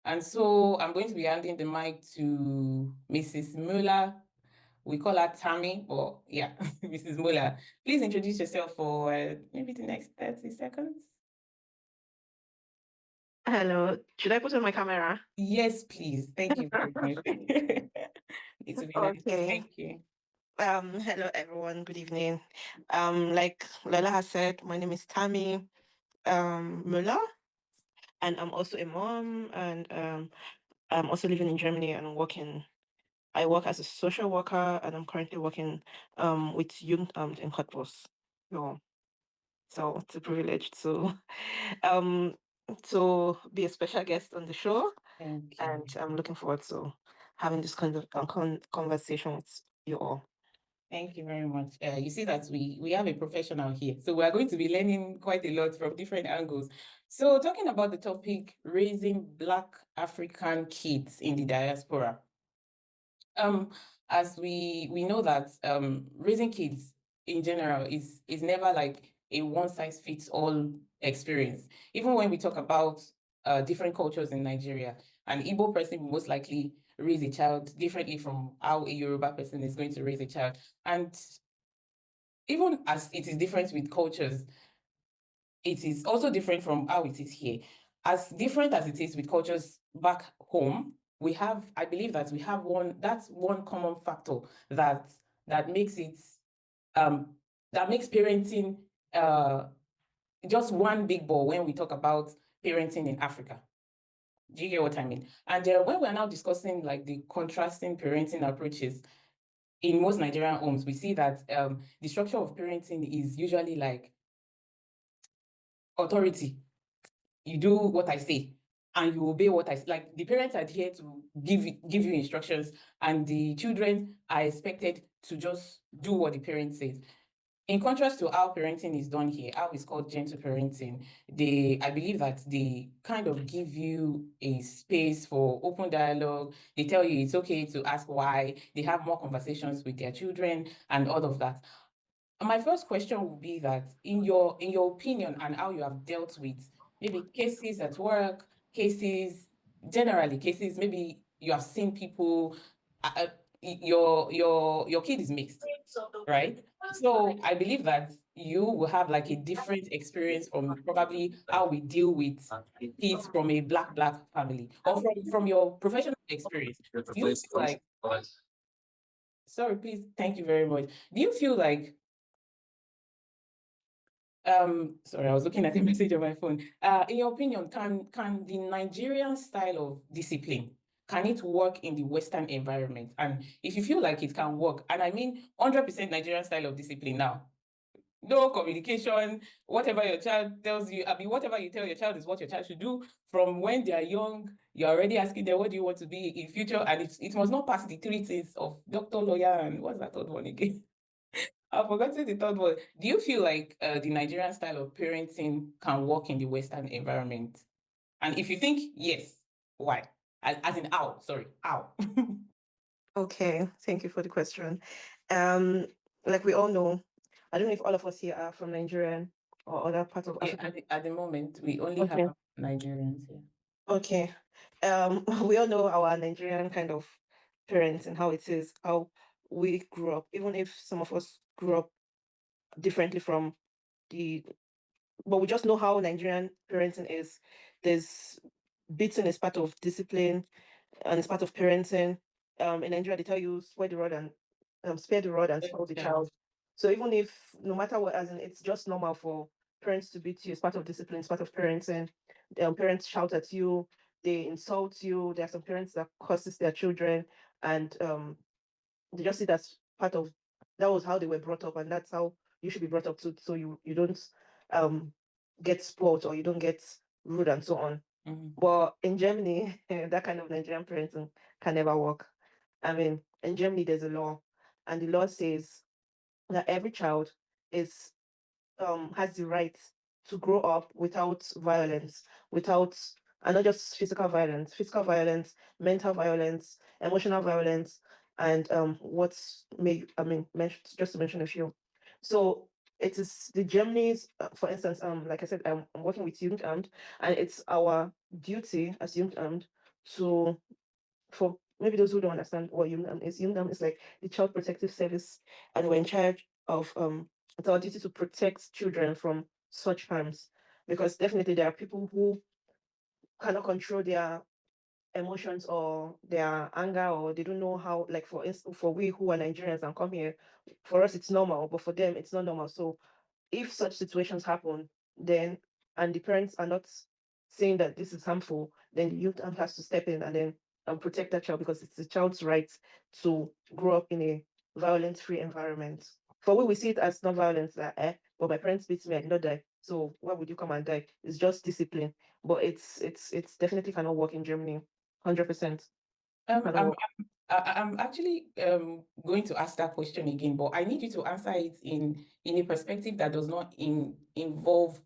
And so I'm going to be handing the mic to Mrs. Muller. We call her Tammy, but yeah, Mrs. Muller. Please introduce yourself for maybe the next 30 seconds. Hello, should I put on my camera? Yes, please. Thank you very much. It will be nice. Okay. Thank you. Hello everyone, good evening. Like Lola has said, my name is Tammy Müller, and I'm also a mom, and I'm also living in Germany and working. I work as a social worker, and I'm currently working with Jugendamt in Cottbus. So it's a privilege um to be a special guest on the show, Thank you. and I'm looking forward to having this kind of conversation with you all. Thank you very much. You see that we have a professional here, so we are going to be learning quite a lot from different angles. So talking about the topic, raising Black African kids in the diaspora. As we know that raising kids in general is never like a one size fits all experience. Even when we talk about different cultures in Nigeria, an Igbo person will most likely raise a child differently from how a Yoruba person is going to raise a child. And even as it is different with cultures, it is also different from how it is here. As different as it is with cultures back home, we have, I believe that we have that's one common factor that makes it that makes parenting just one big ball when we talk about parenting in Africa. Do you get what I mean? And when we're now discussing like the contrasting parenting approaches in most Nigerian homes, we see that the structure of parenting is usually like authority. You do what I say and you obey what I say. Like the parents are here to give you instructions, and the children are expected to just do what the parent says. In contrast to how parenting is done here, how it's called gentle parenting, I believe that they kind of give you a space for open dialogue. They tell you it's okay to ask why. They have more conversations with their children and all of that. My first question would be that in your opinion and how you have dealt with maybe cases at work, cases generally, cases maybe you have seen people, your kid is mixed, right? So I believe that you will have like a different experience from probably how we deal with kids from a black family, or from your professional experience. Do you feel like, sorry, please, thank you very much. Do you feel like sorry, I was looking at a message on my phone. In your opinion, can the Nigerian style of discipline, can it work in the Western environment? And if you feel like it can work, and I mean 100% Nigerian style of discipline now, no communication, whatever your child tells you, I mean, whatever you tell your child is what your child should do. From when they are young, you're already asking them, what do you want to be in future? And it must not pass the 3 things of doctor, lawyer, and what's that third one again? I've forgotten the third one. Do you feel like the Nigerian style of parenting can work in the Western environment? And if you think yes, why? As in how? Sorry, how? Okay, thank you for the question. Um, like we all know, I don't know if all of us here are from Nigeria or other parts of Yeah, Africa. at the moment, we only have Okay. Nigerians here. Okay. We all know our Nigerian kind of parents and how it is, how we grew up, even if some of us grew up differently from the, but we just know how Nigerian parenting is. There's beating is part of discipline and it's part of parenting. In Nigeria, they tell you spare the rod and spoil the Yeah. child. So even if no matter what, as in it's just normal for parents to beat you. It's part of discipline. It's part of parenting. Parents shout at you. They insult you. There are some parents that curses their children, and they just see that's part of that was how they were brought up, and that's how you should be brought up too. So you don't um get spoiled or you don't get rude and so on. Mhm. But in Germany, that kind of Nigerian parenting can never work. I mean, in Germany, there's a law, and the law says that every child is has the right to grow up without violence, without and not just physical violence, mental violence, emotional violence, and what's may I mean just to mention a few. So it is the Germany's, for instance, like I said, I'm working with Jugendamt, and it's our duty as Jugendamt to, for maybe those who don't understand what UNAM is like the Child Protective Service, and we're in charge of it's our duty to protect children from such harms, because definitely there are people who cannot control their emotions or their anger, or they don't know how, like for we who are Nigerians and come here, for us it's normal, but for them it's not normal. So if such situations happen, then, and the parents are not saying that this is harmful, then the youth has to step in and then protect that child, because it's the child's right to grow up in a violence-free environment. For we see it as not violence, that but my parents beat me, I did not die. So why would you come and die? It's just discipline. But it's definitely cannot work in Germany. 100% cannot I'm work. I'm actually going to ask that question again, but I need you to answer it in a perspective that does not involve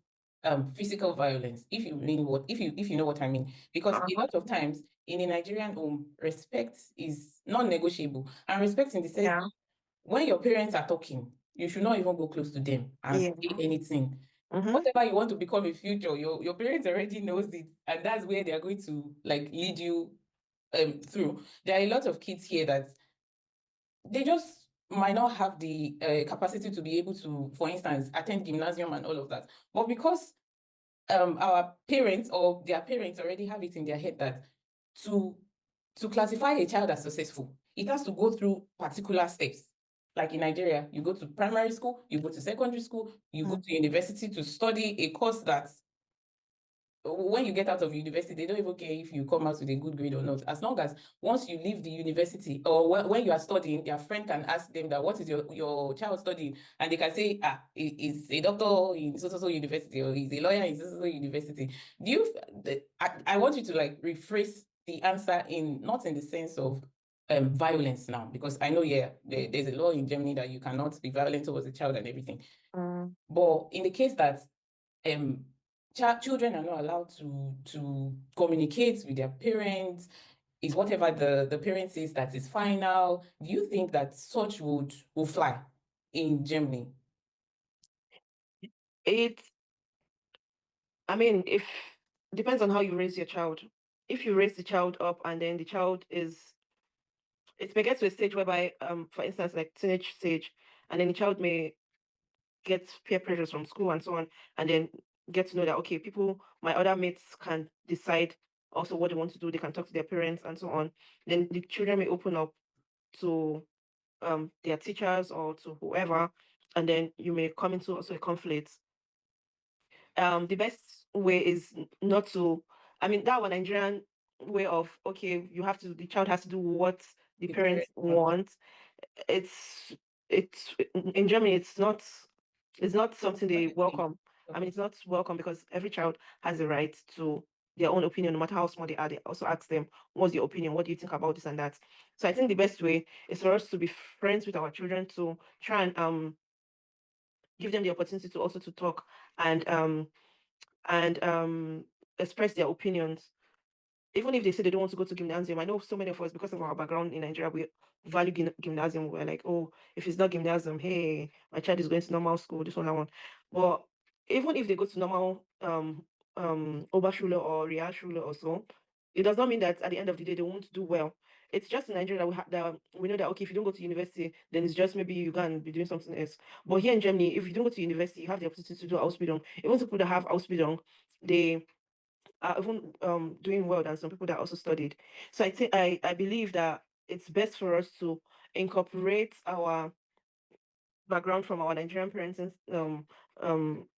physical violence. If you mean what, if you know what I mean, because a lot of times in a Nigerian home, respect is non-negotiable, and respect in the sense Yeah. when your parents are talking, you should not even go close to them and Yeah. say anything. Mm-hmm. Whatever you want to become in future, your parents already knows it, and that's where they are going to like lead you through. There are a lot of kids here that they just might not have the capacity to be able to, for instance, attend gymnasium and all of that. But because our parents or their parents already have it in their head that to to classify a child as successful, it has to go through particular steps. Like in Nigeria, you go to primary school, you go to secondary school, you go Mm. to university to study a course that when you get out of university, they don't even care if you come out with a good grade or not. As long as once you leave the university or when you are studying, their friend can ask them that what is your child studying, and they can say, is a doctor in so so so university or is a lawyer in so so so university. Do you? I want you to like rephrase the answer in not in the sense of violence now, because I know there's a law in Germany that you cannot be violent towards a child and everything. Mm. But in the case that um children are not allowed to communicate with their parents, is whatever the parent says that is final, do you think that such would fly in Germany? It, I mean, if depends on how you raise your child. If you raise the child up and then the child is, it may get to a stage whereby, for instance, like teenage stage, and then the child may get peer pressures from school and so on, and then get to know that okay, people, my other mates can decide also what they want to do. They can talk to their parents and so on. Then the children may open up to their teachers or to whoever, and then you may come into also a conflict. The best way is not to, I mean, that one Nigerian way of okay, you have to, the child has to do what the The parents parents want. want. it's it's in Germany, it's not something What they do you think? welcome. I mean, Okay. it's not welcome because every child has the right to their own opinion, no matter how small they are. They also ask them, what's your opinion? What do you think about this and that? So I think the best way is for us to be friends with our children, to try and give them the opportunity to also to talk and express their opinions. Even if they say they don't want to go to gymnasium, I know so many of us, because of our background in Nigeria, we value gymnasium. We're like, oh, if it's not gymnasium, hey, my child is going to normal school, this one, that one. But even if they go to normal Oberschule or Realschule or so, it does not mean that at the end of the day they won't do well. It's just in Nigeria that we know that okay, if you don't go to university, then it's just maybe you can be doing something else. But here in Germany, if you don't go to university, you have the opportunity to do Ausbildung. Even people that have Ausbildung, they are even doing well than some people that also studied. So I believe that it's best for us to incorporate our background from our Nigerian parents,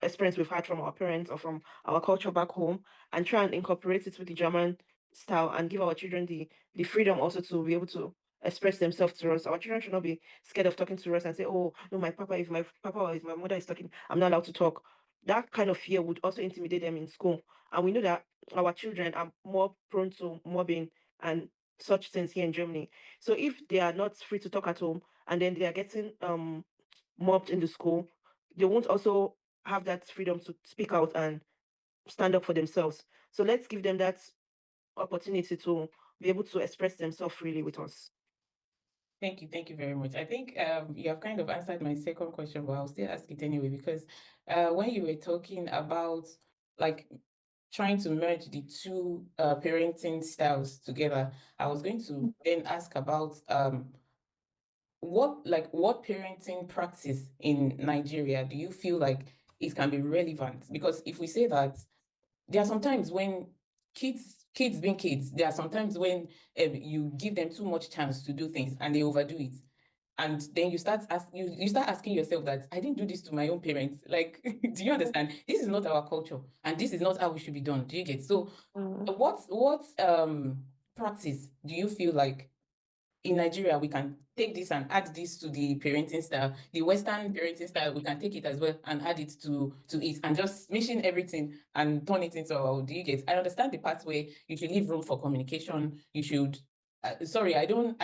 experience we've had from our parents or from our culture back home, and try and incorporate it with the German style and give our children the freedom also to be able to express themselves to us. Our children should not be scared of talking to us and say, "Oh no, my papa, if my papa or if my mother is talking, I'm not allowed to talk." That kind of fear would also intimidate them in school, and we know that our children are more prone to mobbing and such things here in Germany. So if they are not free to talk at home and then they are getting mobbed in the school, they won't also have that freedom to speak out and stand up for themselves. So let's give them that opportunity to be able to express themselves freely with us. Thank you very much. I think you have kind of answered my second question, but I'll still ask it anyway because when you were talking about like trying to merge the two parenting styles together, I was going to then ask about what parenting practice in Nigeria do you feel like it can be relevant? Because if we say that there are sometimes when kids being kids, there are sometimes when you give them too much chance to do things and they overdo it. And then you start asking yourself that I didn't do this to my own parents. Like, do you understand? This is not our culture, and this is not how we should be done. Do you get? So, Mm. what practice do you feel like in Nigeria, we can take this and add this to the parenting style, the Western parenting style, we can take it as well and add it to it and just mission everything and turn it into our, do you get? I understand the part where you should leave room for communication. You should, sorry, I don't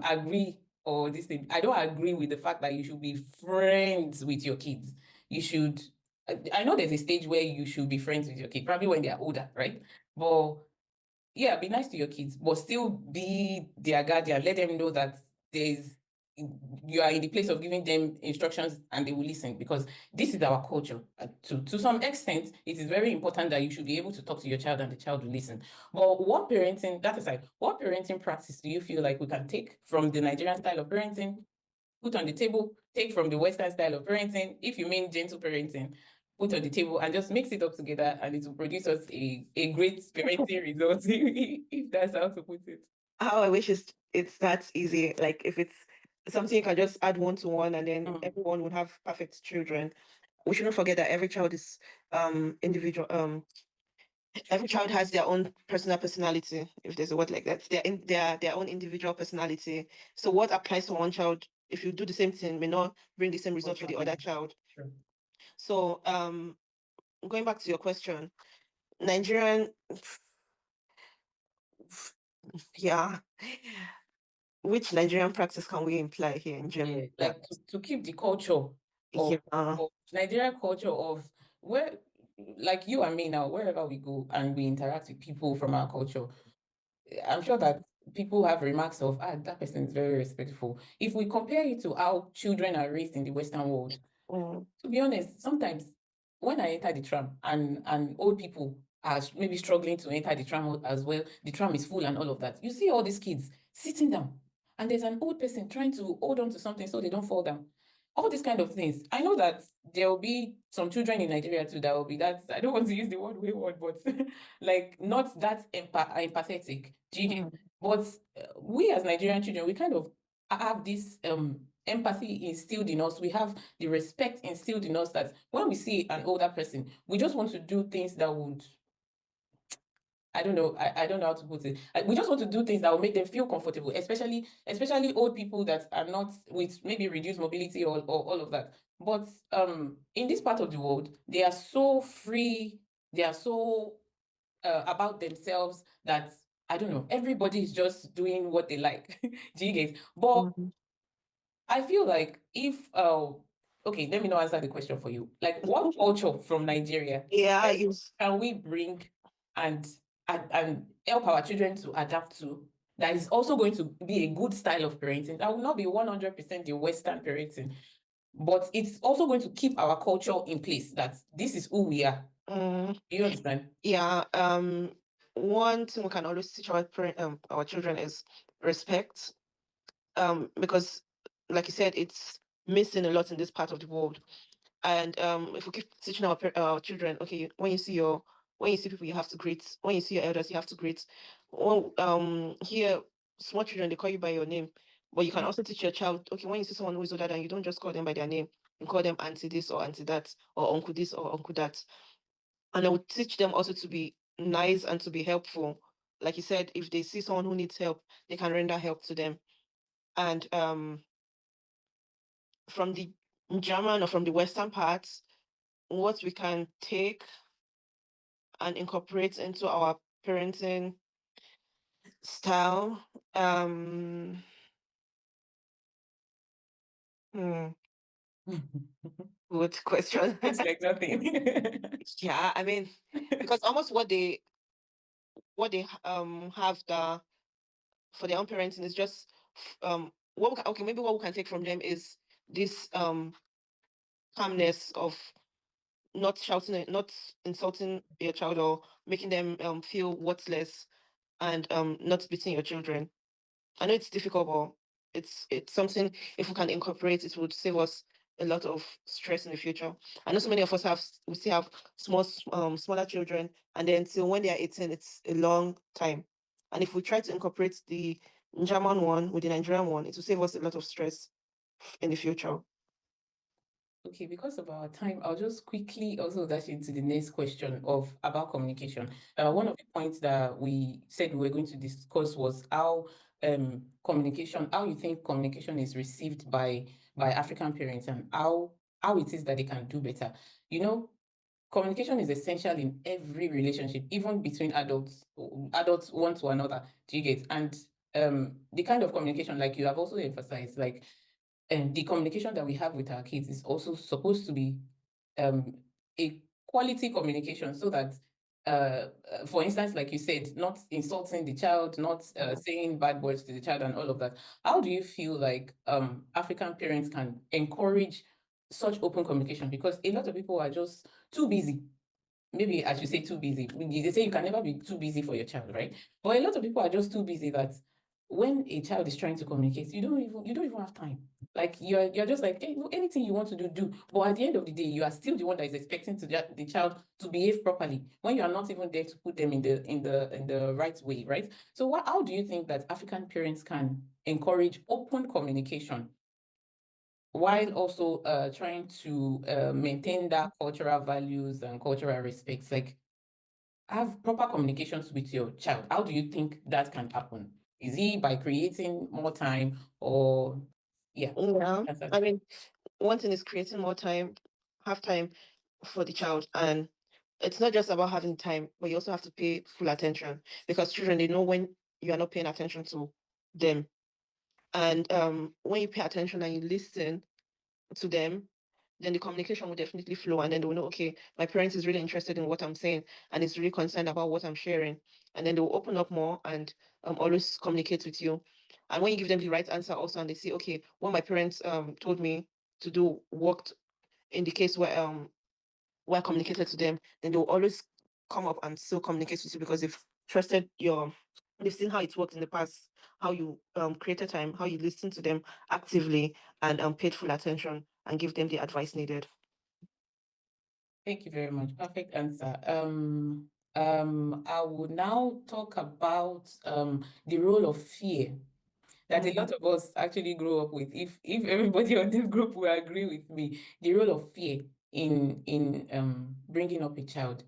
agree or this thing. I don't agree with the fact that you should be friends with your kids. You should, I know there's a stage where you should be friends with your kid, probably when they're older, right? But yeah, be nice to your kids, but still be their guardian. Let them know that there's you are in the place of giving them instructions and they will listen because this is our culture. To some extent, it is very important that you should be able to talk to your child and the child will listen. But what parenting, that aside, what parenting practice do you feel like we can take from the Nigerian style of parenting, put on the table, take from the Western style of parenting, if you mean gentle parenting, put on the table and just mix it up together and it will produce us a great parenting result, if that's how to put it. How I wish it's that easy. Like if it's something you can just add one to one and then Mm. everyone would have perfect children. We shouldn't forget that every child is individual. Every child has their own personal personality, if there's a word like that. Their own individual personality. So what applies to one child, if you do the same thing, may not bring the same result for the other child. True. So going back to your question, Nigerian, yeah, which Nigerian practice can we imply here in Yeah, Germany? like to keep the culture Yeah. of Nigerian culture of where, like you and me now, wherever we go and we interact with people from our culture, I'm sure that people have remarks of, that person is very respectful. If we compare it to how children are raised in the Western world, Mm, to be honest, sometimes when I enter the tram and old people are maybe struggling to enter the tram as well, the tram is full and all of that. You see all these kids sitting down, and there's an old person trying to hold on to something so they don't fall down. All these kind of things. I know that there will be some children in Nigeria too that will be that, I don't want to use the word wayward, but like not that empathetic. Do you get? mm, But we as Nigerian children, we kind of have this empathy instilled in us. We have the respect instilled in us that when we see an older person, we just want to do things that would, I don't know, I don't know how to put it. We just want to do things that will make them feel comfortable, especially old people that are not with maybe reduced mobility or all of that. But in this part of the world, they are so free, they are so about themselves that I don't know, everybody is just doing what they like. Do you get? But mm. I feel like if okay, let me not answer the question for you. Like what culture from Nigeria Yeah, can you. can we bring and and help our children to adapt to that is also going to be a good style of parenting. That will not be 100% the Western parenting, but it's also going to keep our culture in place that this is who we are. Mm, Do you understand? yeah. One thing we can always teach our children is respect. Because, like you said, it's missing a lot in this part of the world. And if we keep teaching our children, okay, when you see people, you have to greet. When you see your elders, you have to greet. Here, small children, they call you by your name, but you can also teach your child, okay, when you see someone who is older than you, don't just call them by their name. You call them auntie this or auntie that, or uncle this or uncle that. And I would teach them also to be nice and to be helpful. Like you said, if they see someone who needs help, they can render help to them. And from the German or from the Western parts, what we can take and incorporate into our parenting style. Hmm, good question. Looks like nothing. Yeah, I mean, because almost what they have for their own parenting is just okay, maybe what we can take from them is this calmness of not shouting, not insulting your child or making them feel worthless, and not beating your children. I know it's difficult, but it's something, if we can incorporate, it would save us a lot of stress in the future. I know so many of us we still have smaller children, and then till when they are 18, it's a long time. And if we try to incorporate the German one with the Nigerian one, it will save us a lot of stress in the future. Okay, because of our time, I'll just quickly also dash into the next question of about communication. One of the points that we said we were going to discuss was how communication, how you think communication is received by African parents, and how it is that they can do better. You know, communication is essential in every relationship, even between adults one to another. Do you get? And the kind of communication, like you have also emphasized, like and the communication that we have with our kids is also supposed to be um, a quality communication so that for instance, like you said, not insulting the child, not saying bad words to the child and all of that. How do you feel like African parents can encourage such open communication? Because a lot of people are just too busy. Maybe I should say too busy. They say you can never be too busy for your child, right? But a lot of people are just too busy that when a child is trying to communicate, you don't even have time. Like you're just like, hey, anything you want to do, do. But at the end of the day, you are still the one that is expecting the child to behave properly when you are not even there to put them in the right way, right? So how do you think that African parents can encourage open communication while also trying to maintain that cultural values and cultural respects? Like have proper communications with your child. How do you think that can happen? Is it by creating more time or yeah? Yeah, That's I it. mean, one thing is creating more time, have time for the child, and it's not just about having time, but you also have to pay full attention, because children, they know when you are not paying attention to them. And when you pay attention and you listen to them, then the communication will definitely flow, and then they will know, okay, my parents is really interested in what I'm saying and is really concerned about what I'm sharing. And then they will open up more and always communicate with you. And when you give them the right answer also, and they say, okay, what my parents told me to do worked, in the case where I communicated to them, then they'll always come up and still communicate with you, because they've seen how it worked in the past, how you created time, how you listened to them actively, and paid full attention and give them the advice needed. Thank you very much. Perfect answer. I will now talk about the role of fear that a lot of us actually grow up with. If everybody on this group will agree with me, the role of fear in bringing up a child.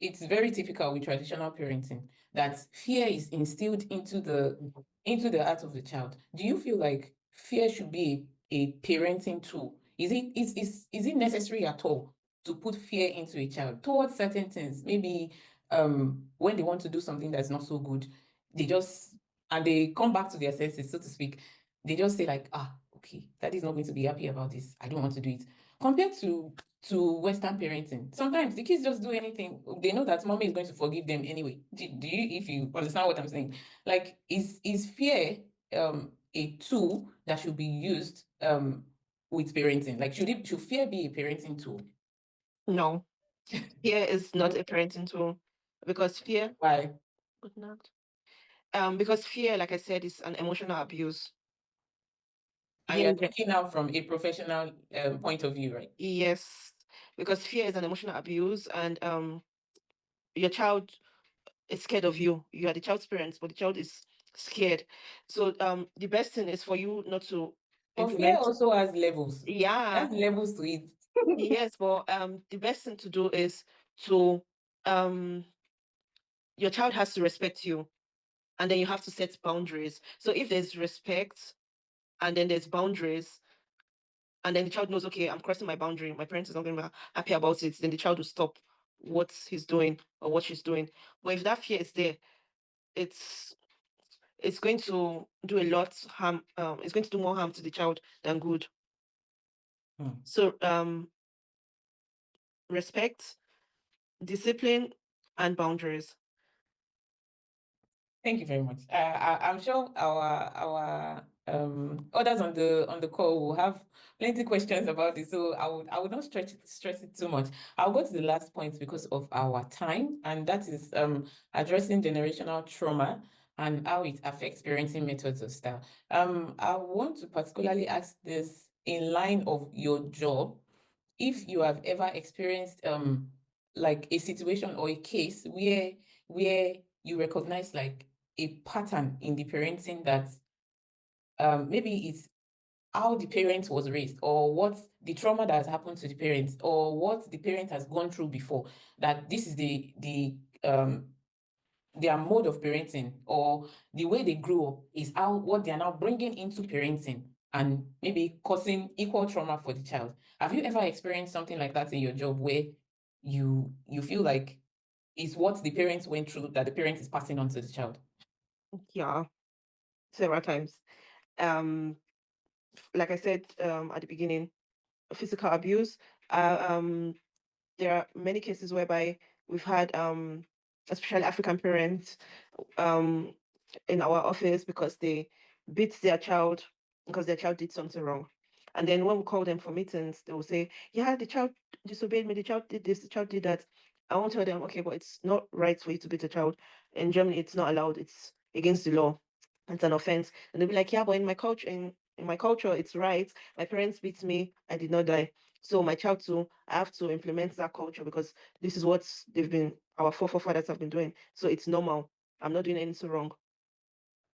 It's very typical with traditional parenting that fear is instilled into the heart of the child. Do you feel like fear should be a parenting tool? Is it necessary at all to put fear into a child towards certain things? Maybe when they want to do something that's not so good, they just and they come back to their senses, so to speak. They just say like, okay, daddy's not going to be happy about this. I don't want to do it. Compared to Western parenting, sometimes the kids just do anything. They know that mommy is going to forgive them anyway. Do you, if you understand what I'm saying? Like, is fear a tool that should be used with parenting? Like, should fear be a parenting tool? No, fear is not a parenting tool, because fear, Why? good night. Because fear, like I said, is an emotional abuse. And Fear you're is talking now from a professional point of view, right? Yes, because fear is an emotional abuse, and your child is scared of you. You are the child's parents, but the child is scared. So the best thing is for you not to But fear implement. also has levels. It Yeah, has levels to it. yes, but the best thing to do is to um your child has to respect you, and then you have to set boundaries. So if there's respect and then there's boundaries, and then the child knows, okay, I'm crossing my boundary, my parents is not going to be happy about it, then the child will stop what he's doing or what she's doing. But if that fear is there, it's it's going to do a lot harm. It's going to do more harm to the child than good. Hmm. So respect, discipline, and boundaries. Thank you very much. I'm sure our Others on the call will have plenty questions about this, so I would not stress it too much. I'll go to the last point because of our time, and that is addressing generational trauma and how it affects parenting methods or style. I want to particularly ask this in line of your job, if you have ever experienced like a situation or a case where you recognize like a pattern in the parenting that maybe it's how the parent was raised, or what the trauma that has happened to the parents, or what the parent has gone through before, that this is the their mode of parenting, or the way they grew up is how what they are now bringing into parenting, and maybe causing equal trauma for the child. Have you ever experienced something like that in your job, where you feel like it's what the parents went through that the parent is passing on to the child? Yeah, several times. Um, like I said at the beginning, physical abuse. Uh, um, there are many cases whereby we've had especially African parents um in our office because they beat their child because their child did something wrong. And then when we call them for meetings, they will say, yeah, the child disobeyed me, the child did this, the child did that. I won't tell them, okay, but it's not right for you to beat a child. In Germany, it's not allowed, it's against the law. It's an offense. And they'll be like, yeah, but in my culture, it's right. My parents beat me, I did not die. So my child too, I have to implement that culture because this is what our forefathers have been doing. So it's normal. I'm not doing anything wrong.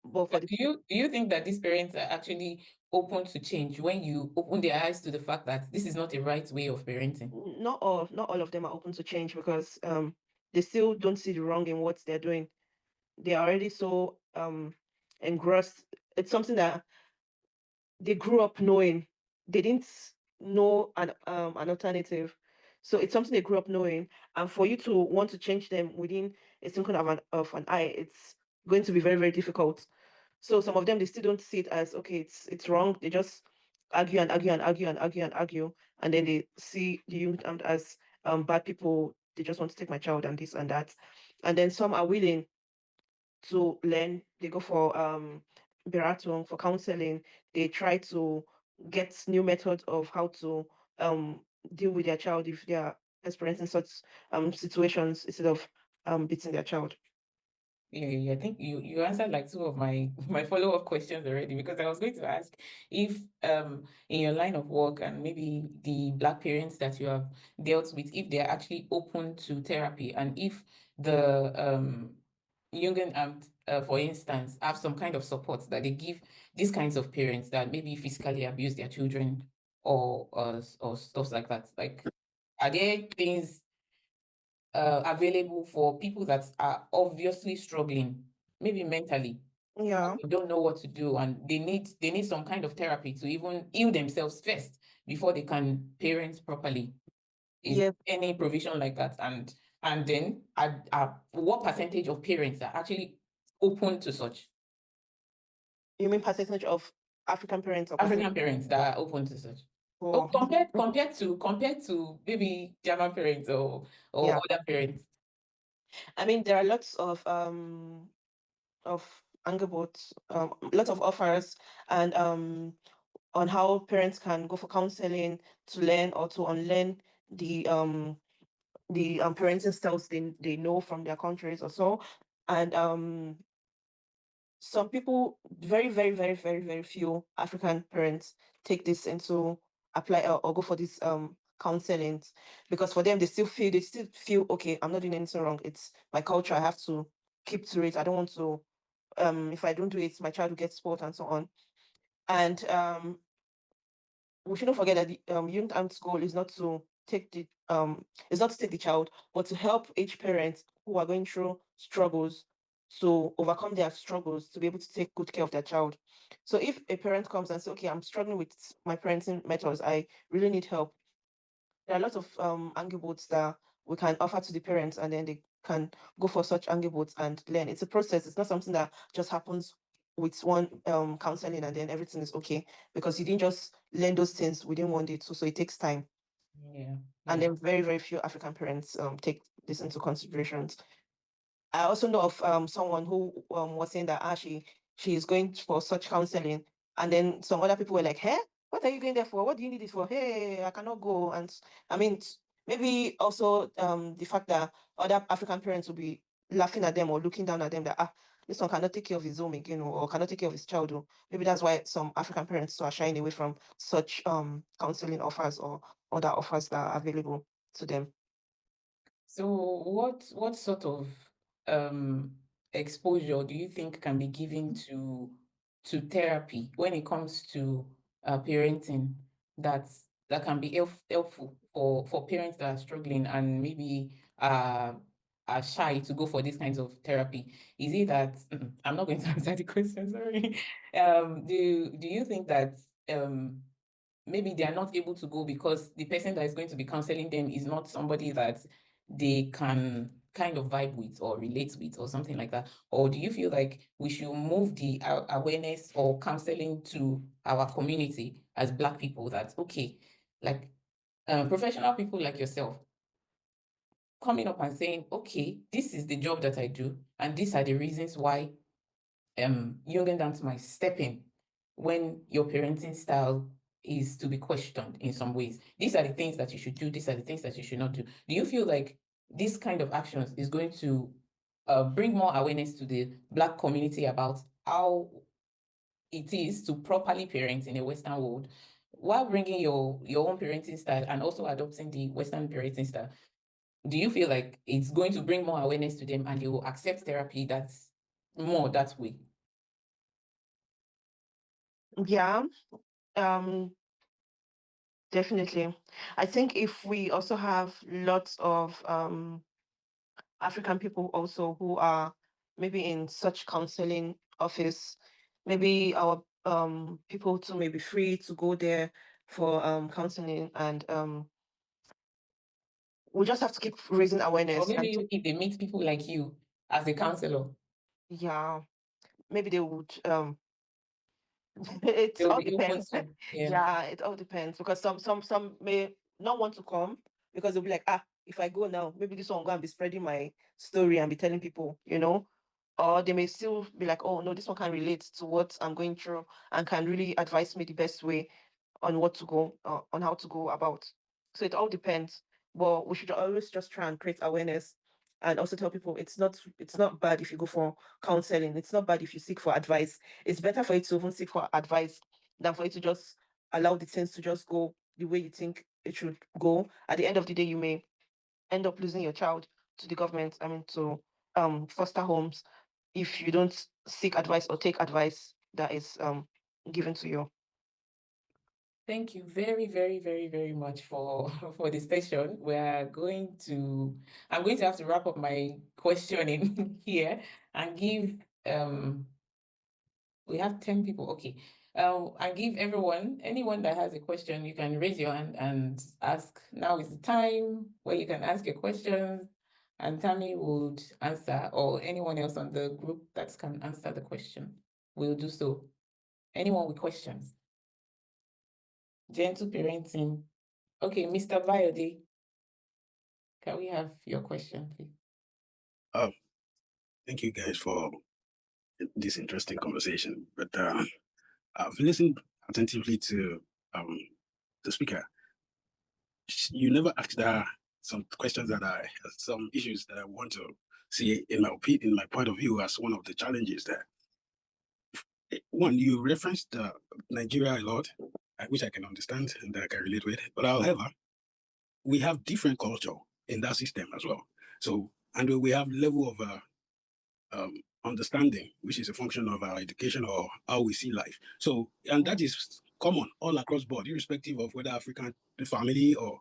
But for But the do you think that these parents are actually open to change when you open their eyes to the fact that this is not the right way of parenting? not all of them are open to change because they still don't see the wrong in what they're doing. They are already so engrossed. It's something that they grew up knowing. They didn't know an alternative. So it's something they grew up knowing. And for you to want to change them within a twinkle of an eye, it's going to be very, very difficult. So some of them they still don't see it as okay, it's wrong. They just argue and argue and argue and argue and argue, and then they see the youth as bad people. They just want to take my child and this and that, and then some are willing to learn. They go for beratung for counseling. They try to get new methods of how to um deal with their child if they are experiencing such situations instead of beating their child. Yeah, I think you answered like two of my my follow-up questions already, because I was going to ask if in your line of work and maybe the Black parents that you have dealt with, if they're actually open to therapy, and if the Jugendamt, for instance, have some kind of support that they give these kinds of parents that maybe physically abuse their children, or stuff like that. Like, are there things available for people that are obviously struggling, maybe mentally, Yeah. and don't know what to do, and they need some kind of therapy to even heal themselves first before they can parent properly? Is Yes. any provision like that? And then what percentage of parents are actually open to such? You mean percentage of African parents or percentage? African parents that are open to such. Oh, Oh, compared to maybe German parents, or yeah. other parents. I mean, there are lots of angebots, lots of offers, and on how parents can go for counseling to learn or to unlearn the parenting styles they know from their countries or so. And some people, very, very, very, very, very few African parents take this into apply or go for this counseling because for them they still feel okay, I'm not doing anything wrong. It's my culture. I have to keep to it. I don't want to if I don't do it, my child will get spoiled and so on. And we shouldn't forget that the Jugendamt's goal is not to take the child, but to help each parent who are going through struggles to overcome their struggles to be able to take good care of their child. So if a parent comes and says, okay, I'm struggling with my parenting methods, I really need help. There are lots of angebots that we can offer to the parents, and then they can go for such angebots and learn. It's a process. It's not something that just happens with one counseling and then everything is okay because you didn't just learn those things within one day too. So it takes time, Yeah, and yeah. then very very few African parents take this into considerations. I also know of someone who was saying that she is going for such counseling And then some other people were like, "Hey, what are you going there for? What do you need it for? Hey, I cannot go." And I mean, maybe also the fact that other African parents will be laughing at them or looking down at them that this one cannot take care of his home again, or cannot take care of his child. Or maybe that's why some African parents are shying away from such counseling offers or other offers that are available to them. So what sort of exposure do you think can be given to therapy when it comes to parenting that can be helpful for parents that are struggling and maybe are shy to go for these kinds of therapy? Is it that I'm not going to answer the question, sorry. Do you think that maybe they are not able to go because the person that is going to be counseling them is not somebody that they can kind of vibe with or relate with or something like that? Or do you feel like we should move the awareness or counseling to our community as Black people, that, okay, like professional people like yourself coming up and saying, okay, this is the job that I do, and these are the reasons why young dance might step in when your parenting style is to be questioned in some ways. These are the things that you should do. These are the things that you should not do. Do you feel like this kind of actions is going to bring more awareness to the Black community about how it is to properly parent in a Western world, while bringing your own parenting style and also adopting the Western parenting style? Do you feel like it's going to bring more awareness to them and they will accept therapy that's more that way? Yeah, um, definitely. I think if we also have lots of African people also who are maybe in such counseling office, maybe our people too may be free to go there for counseling, and we just have to keep raising Or awareness. And maybe if they meet people like you as a counselor, yeah, maybe they would it they'll all be open depends. to, yeah. Yeah, it all depends, because some may not want to come because they'll be like, if I go now, maybe this one will go and be spreading my story and be telling people, or they may still be like, oh no, this one can relate to what I'm going through and can really advise me the best way on what to go, on how to go about. So it all depends, but we should always just try and create awareness, and also tell people it's not bad if you go for counseling. It's not bad if you seek for advice. It's better for you to even seek for advice than for you to just allow the things to just go the way you think it should go. At the end of the day, you may end up losing your child to the government, I mean, to foster homes, if you don't seek advice or take advice that is given to you. Thank you very, very, very, very much for for this session. I'm going to have to wrap up my questioning here and give we have 10 people. Okay. I give anyone that has a question, you can raise your hand and ask. Now is the time where you can ask your questions, and Tammy would answer, or anyone else on the group that can answer the question will do so. Anyone with questions? Gentle parenting. Okay, Mr. Bayode, can we have your question, please? Oh, thank you guys for this interesting conversation. But I've listened attentively to the speaker. You never asked her some questions some issues that I want to see in my opinion, in my point of view, as one of the challenges there. One, you referenced Nigeria a lot, which I can understand and that I can relate with. But however, we have different culture in that system as well. So, and we have level of understanding, which is a function of our education or how we see life. So, and that is common all across board, irrespective of whether African family or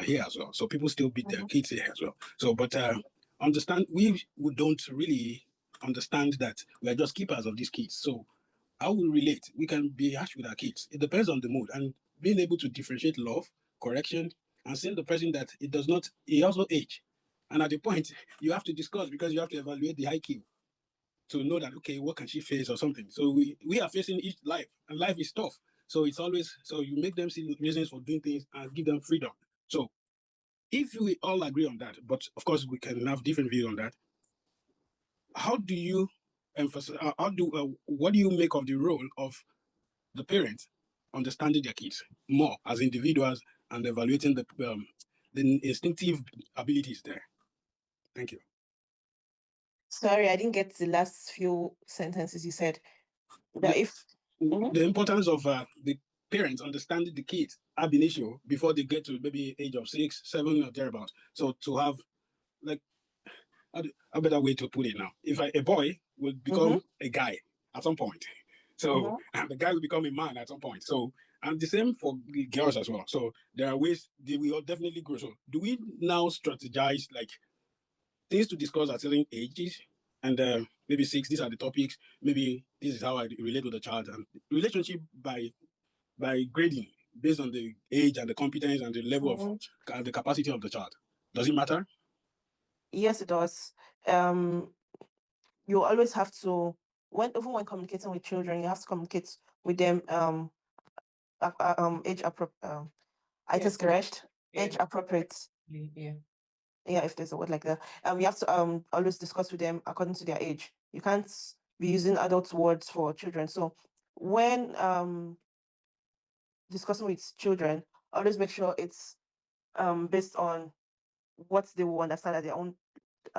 here as well. So people still beat their kids here as well. So, but understand, we don't really understand that we are just keepers of these kids. So how we relate, we can be harsh with our kids. It depends on the mood, and being able to differentiate love, correction, and seeing the person that it does not, he also age. And at the point, you have to discuss because you have to evaluate the IQ to know that, okay, what can she face or something. So we are facing each life, and life is tough. So it's always, so you make them see reasons for doing things and give them freedom. So if we all agree on that, but of course we can have different views on that, how do you emphasize, what do you make of the role of the parents understanding their kids more as individuals and evaluating the instinctive abilities there. Thank you. Sorry, I didn't get the last few sentences you said. That if The importance of the parents understanding the kids ab initio before they get to maybe age of 6, 7 or thereabout. So to have like a better way to put it now. If a boy will become a guy at some point, so and the guy will become a man at some point. So and the same for the girls as well. So there are ways they will definitely grow. So do we now strategize like things to discuss at certain ages? And maybe 6, these are the topics. Maybe this is how I relate with the child, and relationship by grading based on the age and the competence and the level of the capacity of the child. Does it matter? Yes, it does. You always have to, even when communicating with children, you have to communicate with them age appropriate. Yes. Correct. Yeah. Age appropriate. Yeah. Yeah, if there's a word like that. You have to always discuss with them according to their age. You can't be using adult words for children. So when discussing with children, always make sure it's based on what they will understand at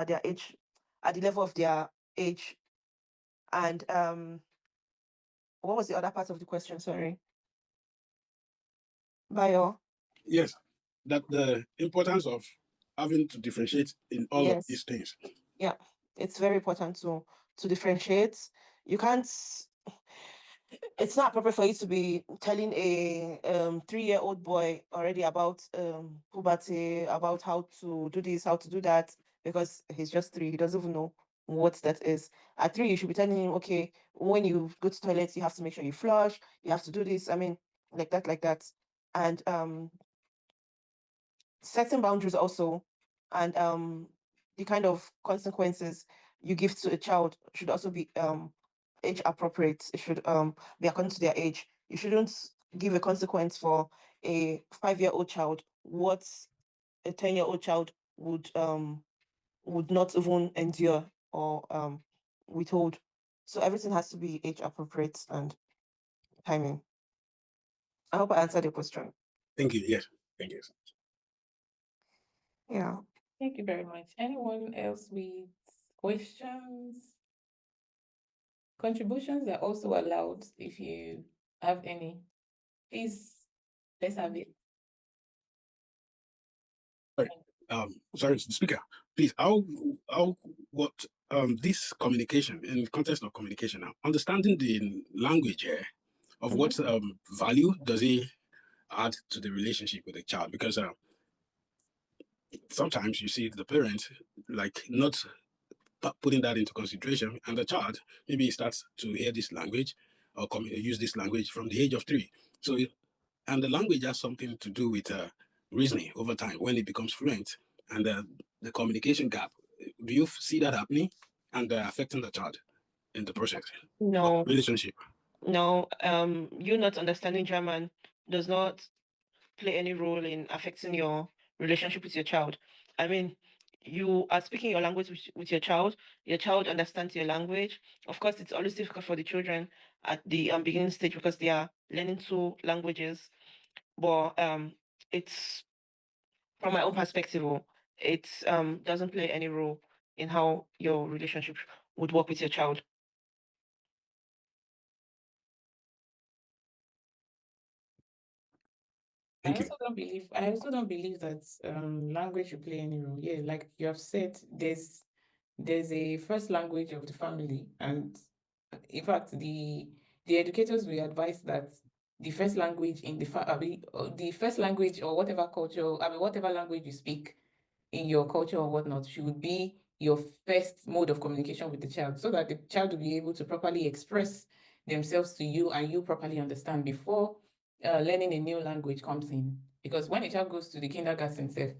their age, at the level of their age. And what was the other part of the question? Sorry. Bayo. Yes, that the importance of having to differentiate in all of these things. Yeah, it's very important to differentiate. You can't. It's not appropriate for you to be telling a 3-year-old boy already about puberty, about how to do this, how to do that, because he's just 3. He doesn't even know what that is. At 3, you should be telling him, okay, when you go to toilet, you have to make sure you flush. You have to do this. I mean, like that, and setting boundaries also, and the kind of consequences you give to a child should also be age appropriate. It should be according to their age. You shouldn't give a consequence for a 5-year-old child what a 10-year-old child would not even endure or withhold. So everything has to be age appropriate and timing. I hope I answered your question. Thank you. Yes. Thank you. Yeah. Thank you very much. Anyone else with questions? Contributions are also allowed if you have any. Please, let's have it. Sorry, speaker. Please, what this communication in the context of communication now, understanding the language here of what value does it add to the relationship with the child? Because sometimes you see the parent like not putting that into consideration, and the child maybe starts to hear this language or use this language from the age of 3. So, and the language has something to do with reasoning over time when it becomes fluent, and the communication gap. Do you see that happening and affecting the child in the process? No. Relationship. No. You not understanding German does not play any role in affecting your relationship with your child. I mean, you are speaking your language with your child understands your language. Of course, it's always difficult for the children at the beginning stage because they are learning 2 languages. But it's from my own perspective, it doesn't play any role in how your relationship would work with your child. I also don't believe that language should play any role. Yeah, like you have said, there's a first language of the family, and in fact, the educators will advise that the first language in the first language or whatever culture, whatever language you speak in your culture or whatnot, should be your first mode of communication with the child, so that the child will be able to properly express themselves to you and you properly understand before learning a new language comes in. Because when a child goes to the kindergarten self,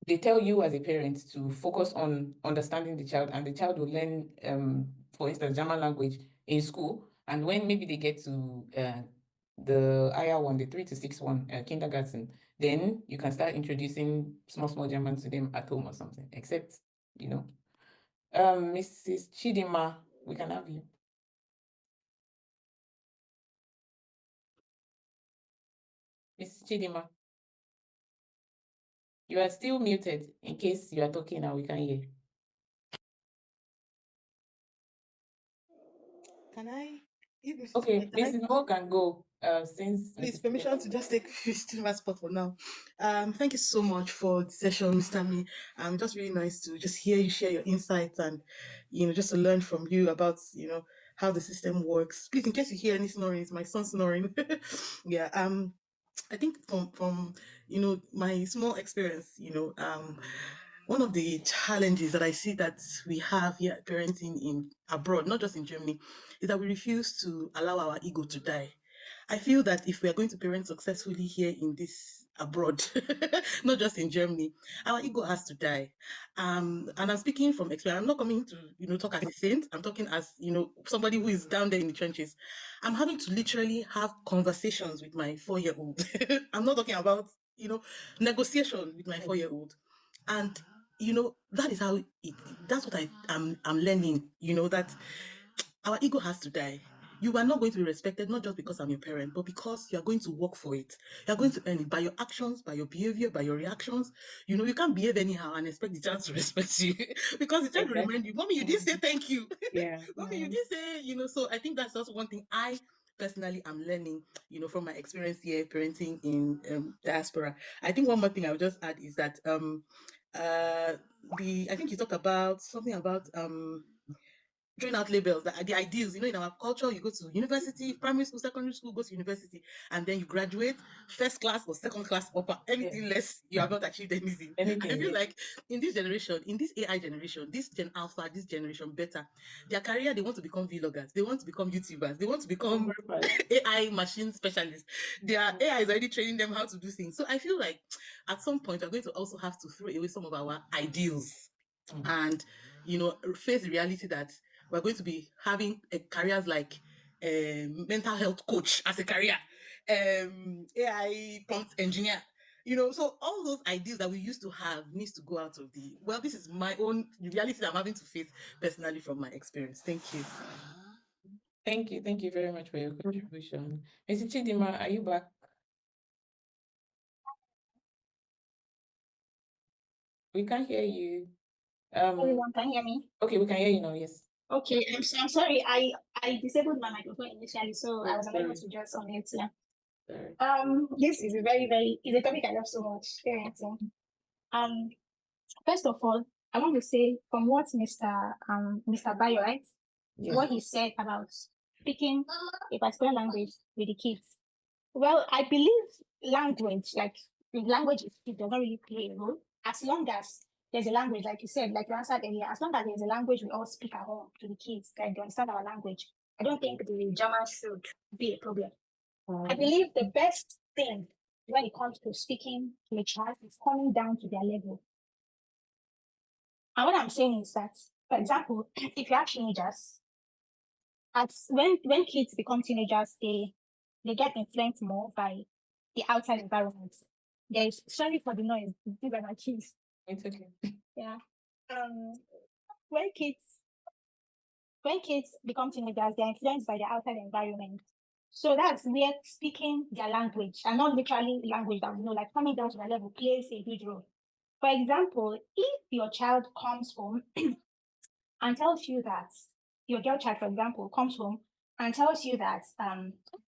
they tell you as a parent to focus on understanding the child, and the child will learn, for instance, German language in school. And when maybe they get to the higher one, the 3 to 6 one, kindergarten, then you can start introducing small German to them at home or something. Except, Mrs. Chidima, we can have you. Chidima, you are still muted in case you are talking and we can hear. Can I? Okay, Mrs. Mo can go. Since Please, Mrs. permission to just take 15 minutes spot for now. Thank you so much for the session, Mr. Me. Just really nice to just hear you share your insights and, just to learn from you about, how the system works. Please, in case you hear any snoring, it's my son snoring. Yeah. I think from my small experience, one of the challenges that I see that we have here parenting in abroad, not just in Germany, is that we refuse to allow our ego to die. I feel that if we are going to parent successfully here in this abroad, not just in Germany, our ego has to die. And I'm speaking from experience. I'm not coming to talk as a saint. I'm talking as somebody who is down there in the trenches. I'm having to literally have conversations with my 4-year-old. I'm not talking about negotiation with my 4-year-old, and that is how that's what I'm learning. That our ego has to die. You are not going to be respected, not just because I'm your parent, but because you are going to work for it. You are going to earn it by your actions, by your behavior, by your reactions. You can't behave anyhow and expect the child to respect you because the child will remind you, Mommy, you didn't say thank you. Yeah. Mommy, you didn't say, so I think that's also one thing I personally am learning, from my experience here parenting in diaspora. I think one more thing I would just add is that I think you talked about something about throwing out labels, the ideals. In our culture, you go to university, primary school, secondary school, go to university, and then you graduate first class or second class upper. Anything less, you have not achieved anything. I feel like in this generation, in this AI generation, this Gen Alpha, this generation beta, their career, they want to become vloggers, they want to become YouTubers, they want to become AI machine specialists. Their AI is already training them how to do things. So I feel like at some point, we're going to also have to throw away some of our ideals and face the reality that we're going to be having careers like mental health coach as a career, AI prompt engineer. So all those ideas that we used to have needs to go out of this is my own reality that I'm having to face personally from my experience. Thank you. Thank you. Thank you very much for your contribution. Mrs. Chidima, are you back? We can't hear you. Everyone can hear me. Okay, we can hear you now. Yes. Okay, I'm sorry. I disabled my microphone initially, so I was unable to just unmute. Yeah. This is a topic I love so much, parenting. First of all, I want to say from what Mr. Bayo, right? Yes. What he said about speaking a particular language with the kids. Well, I believe language it doesn't really play a role as long as there's a language, like you said, like you answered earlier, as long as there's a language we all speak at home to the kids, that they understand our language. I don't think the German should be a problem. I believe the best thing when it comes to speaking to a child is coming down to their level. And what I'm saying is that, for example, if you have teenagers, when kids become teenagers, they get influenced more by the outside environment. Sorry for the noise, these are my kids. It's okay. Yeah. When kids become teenagers, they're influenced by the outside environment. So that's where speaking their language, and not literally language that we know, like coming down to their level, plays a huge role. For example, if your child comes home and tells you that your girl child, for example, comes home and tells you that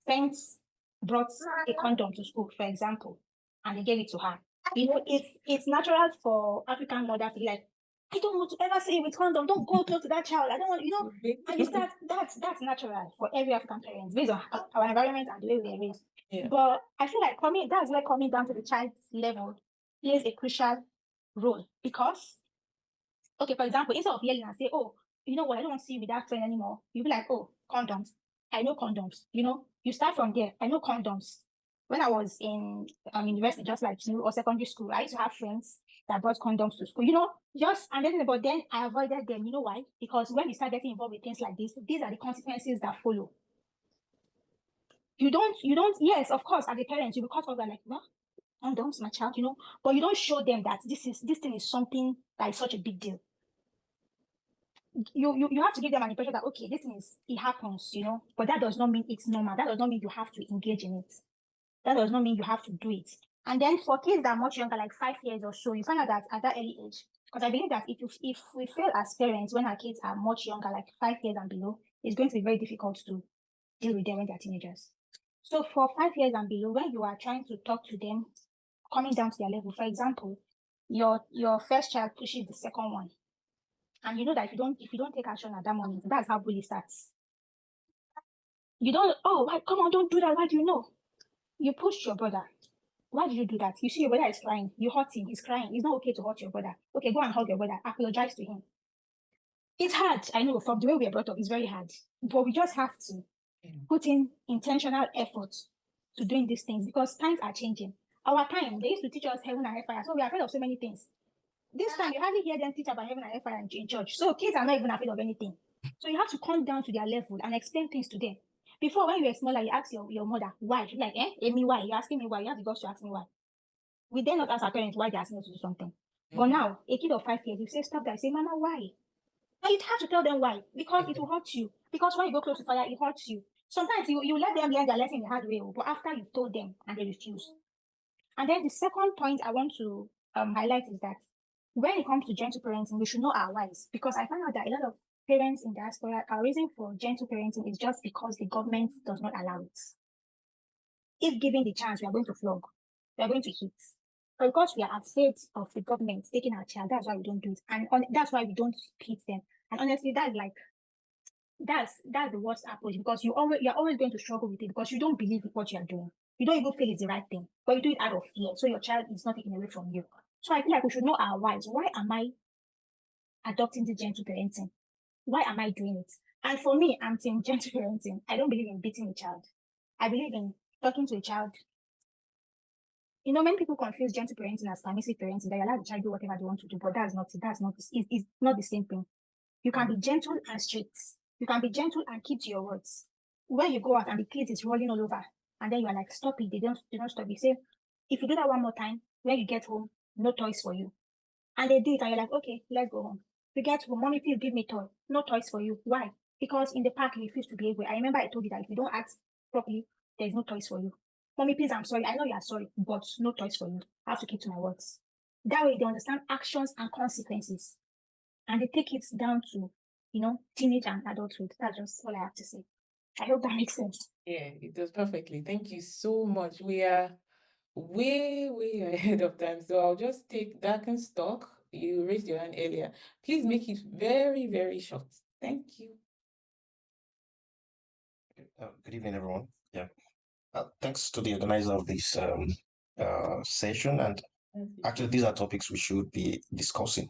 friends brought a condom to school, for example, and they gave it to her. It's natural for African mothers to be like, I don't want to ever see it with condom. Don't go close to that child. I don't want, and you start, that's natural for every African parent based on our environment and the way we are raised. Yeah. But I feel like that's where coming down to the child's level plays a crucial role because, okay, for example, instead of yelling and say, oh, you know what, I don't want to see you with that friend anymore, you'll be like, oh, condoms. I know condoms. You start from there. I know condoms. When I was in university, just like you or secondary school, I used to have friends that brought condoms to school. But then I avoided them. You know why? Because when you start getting involved with things like this, these are the consequences that follow. You don't. Yes, of course, as a parent, you will cut off like, well, condoms, my child, but you don't show them that this thing is something that is such a big deal. You have to give them an impression that, okay, it happens, but that does not mean it's normal. That does not mean you have to engage in it. That does not mean you have to do it. And then for kids that are much younger, like 5 years or so, you find out that at that early age, because I believe that if we fail as parents when our kids are much younger, like 5 years and below, it's going to be very difficult to deal with them when they're teenagers. So for 5 years and below, when you are trying to talk to them, coming down to their level, for example, your first child pushes the second one, and you know that if you don't take action at that moment, that's how bully starts. You don't, oh, why, come on, don't do that. Why do you know? You pushed your brother. Why did you do that? You see your brother is crying. You hurt him. He's crying. It's not okay to hurt your brother. Okay, go and hug your brother. Apologize to him. It's hard. I know from the way we are brought up, it's very hard. But we just have to put in intentional effort to doing these things because times are changing. Our time, they used to teach us heaven and hellfire. So we are afraid of so many things. This time, you hardly hear them teach about heaven and hellfire in church. So kids are not even afraid of anything. So you have to come down to their level and explain things to them. Before, when you were smaller, you ask your mother, why? She's like, Amy, why? You're asking me why. You have the guts to ask me why. We dare not ask our parents why they're asking us to do something. But now, a kid of 5 years, you say, stop that. You say, Mama, why? And you have to tell them why. Because it will hurt you. Because when you go close to fire, it hurts you. Sometimes you let them learn their lesson the hard way, but after you've told them and they refuse. And then the second point I want to highlight is that when it comes to gentle parenting, we should know our whys. Because I found out that a lot of parents in diaspora are reason for gentle parenting is just because the government does not allow it. If given the chance, we are going to flog, we are going to hit. But because we are afraid of the government taking our child, that's why we don't do it. And that's why we don't hit them. And honestly, that's the worst approach because you're always going to struggle with it because you don't believe in what you are doing. You don't even feel it's the right thing, but you do it out of fear. So your child is not taken away from you. So I feel like we should know our whys. Why am I adopting the gentle parenting? Why am I doing it? And for me, I'm team gentle parenting. I don't believe in beating a child. I believe in talking to a child. You know, many people confuse gentle parenting as permissive parenting, that you allow the child do whatever they want to do, but that's not it. It's not the same thing. You can be gentle and strict. You can be gentle and keep to your words. When you go out and the kid is rolling all over, and then you are like, stop it, they don't stop. You say, if you do that one more time, when you get home, no toys for you. And they do it, and you're like, okay, let's go home. You get home, mommy, please give me toy. No toys for you. Why? Because in the park you refuse to behave well. I remember I told you that if you don't act properly, there's no toys for you. Mommy, please, I'm sorry. I know you are sorry, but no toys for you. I have to keep to my words. That way they understand actions and consequences. And they take it down to, teenage and adulthood. That's just all I have to say. I hope that makes sense. Yeah, it does perfectly. Thank you so much. We are way, way ahead of time. So I'll just take Darken Stock. You raised your hand earlier. Please make it very, very short. Thank you. Good evening, everyone. Yeah. Thanks to the organizer of this session. And actually, these are topics we should be discussing.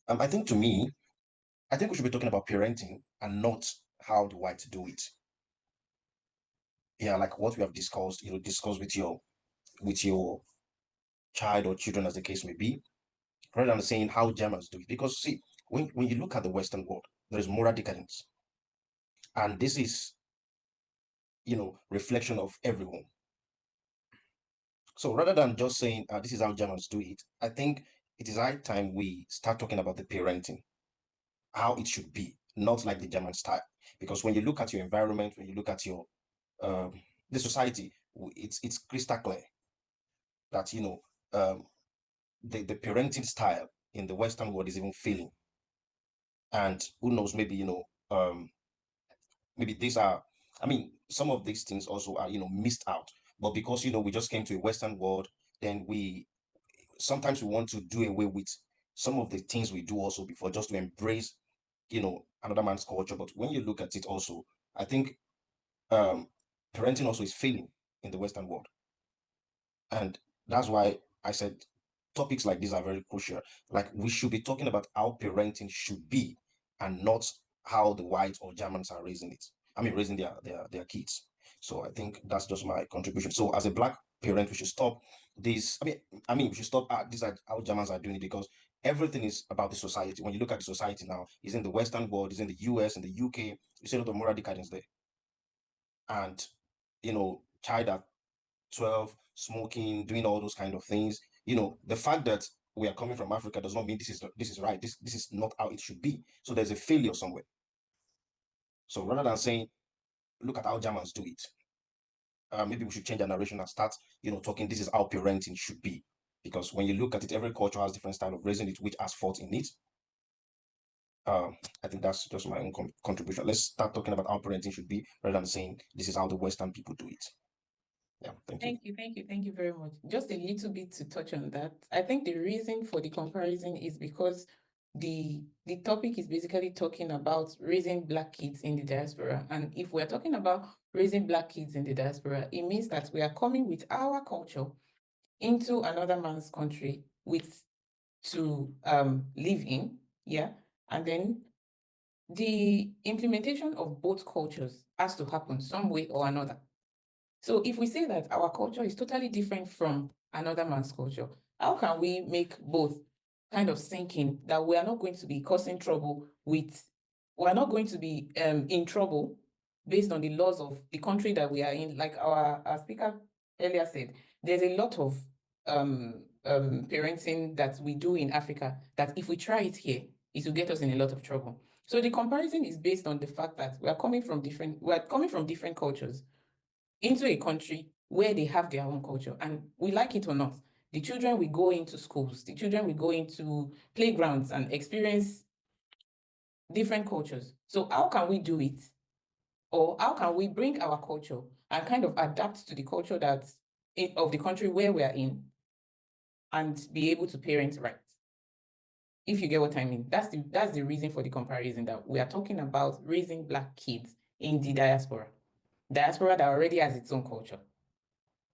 I think we should be talking about parenting and not how the whites do it. Yeah, like what we have discussed, discuss with your child or children, as the case may be, rather than saying how Germans do it. Because see, when you look at the Western world, there is moral decadence. And this is, reflection of everyone. So rather than just saying this is how Germans do it, I think it is high time we start talking about the parenting, how it should be, not like the German style. Because when you look at your environment, when you look at your the society, it's crystal clear that the parenting style in the Western world is even failing. And who knows, maybe maybe these are, some of these things also are missed out. But because we just came to a Western world, then sometimes we want to do away with some of the things we do also before, just to embrace another man's culture. But when you look at it also, I think parenting also is failing in the Western world. And that's why I said topics like these are very crucial. Like, we should be talking about how parenting should be and not how the whites or Germans are raising it. Raising their kids. So I think that's just my contribution. So as a Black parent, we should stop this. We should stop this how Germans are doing it, because everything is about the society. When you look at the society now, it's in the Western world, it's in the US, in the UK, you see a lot of moral decadence there. And child at 12, smoking, doing all those kind of things. The fact that we are coming from Africa does not mean this is right. This is not how it should be. So there's a failure somewhere. So rather than saying, look at how Germans do it, maybe we should change the narration and start, talking. This is how parenting should be, because when you look at it, every culture has different style of raising it, which has fault in it. I think that's just my own contribution. Let's start talking about how parenting should be rather than saying this is how the Western people do it. Yeah, thank you. Thank you very much. Just a little bit to touch on that. I think the reason for the comparison is because the topic is basically talking about raising Black kids in the diaspora. And if we're talking about raising Black kids in the diaspora, it means that we are coming with our culture into another man's country to live in, yeah. And then the implementation of both cultures has to happen some way or another. So if we say that our culture is totally different from another man's culture, how can we make both kind of sinking that we are not going to be causing trouble we're not going to be in trouble based on the laws of the country that we are in? Like our speaker earlier said, there's a lot of parenting that we do in Africa that if we try it here, it will get us in a lot of trouble. So the comparison is based on the fact that we are coming from different cultures into a country where they have their own culture, and we like it or not, the children will go into schools, the children will go into playgrounds and experience different cultures. So how can we do it? Or how can we bring our culture and kind of adapt to the culture of the country where we are in and be able to parent right? If you get what I mean, that's the reason for the comparison, that we are talking about raising Black kids in the diaspora that already has its own culture.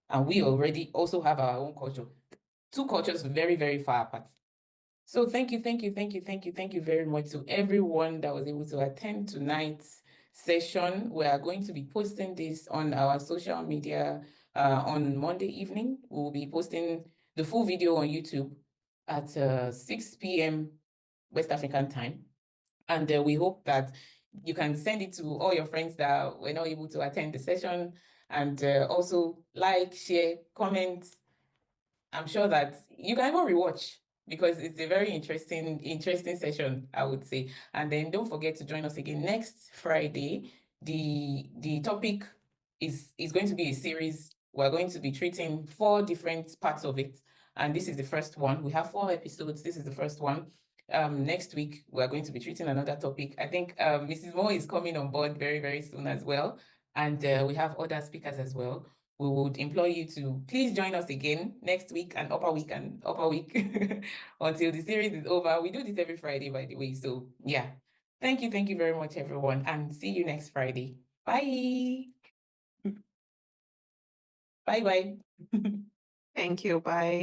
And we already also have our own culture. Two cultures very, very far apart. So thank you very much to everyone that was able to attend tonight's session. We are going to be posting this on our social media on Monday evening. We'll be posting the full video on YouTube at 6 p.m. West African time. And we hope that you can send it to all your friends that were not able to attend the session, and also like, share, comment. I'm sure that you can even rewatch because it's a very interesting session, I would say. And then don't forget to join us again next Friday. The topic is going to be a series. We're going to be treating 4 different parts of it. And this is the first one. We have 4 episodes. This is the first one. Next week, we're going to be treating another topic. I think Mrs. Mo is coming on board very, very soon as well. And we have other speakers as well. We would implore you to please join us again next week and upper week until the series is over. We do this every Friday, by the way. So yeah, thank you very much, everyone, and see you next Friday. Bye. Bye. Thank you. Bye.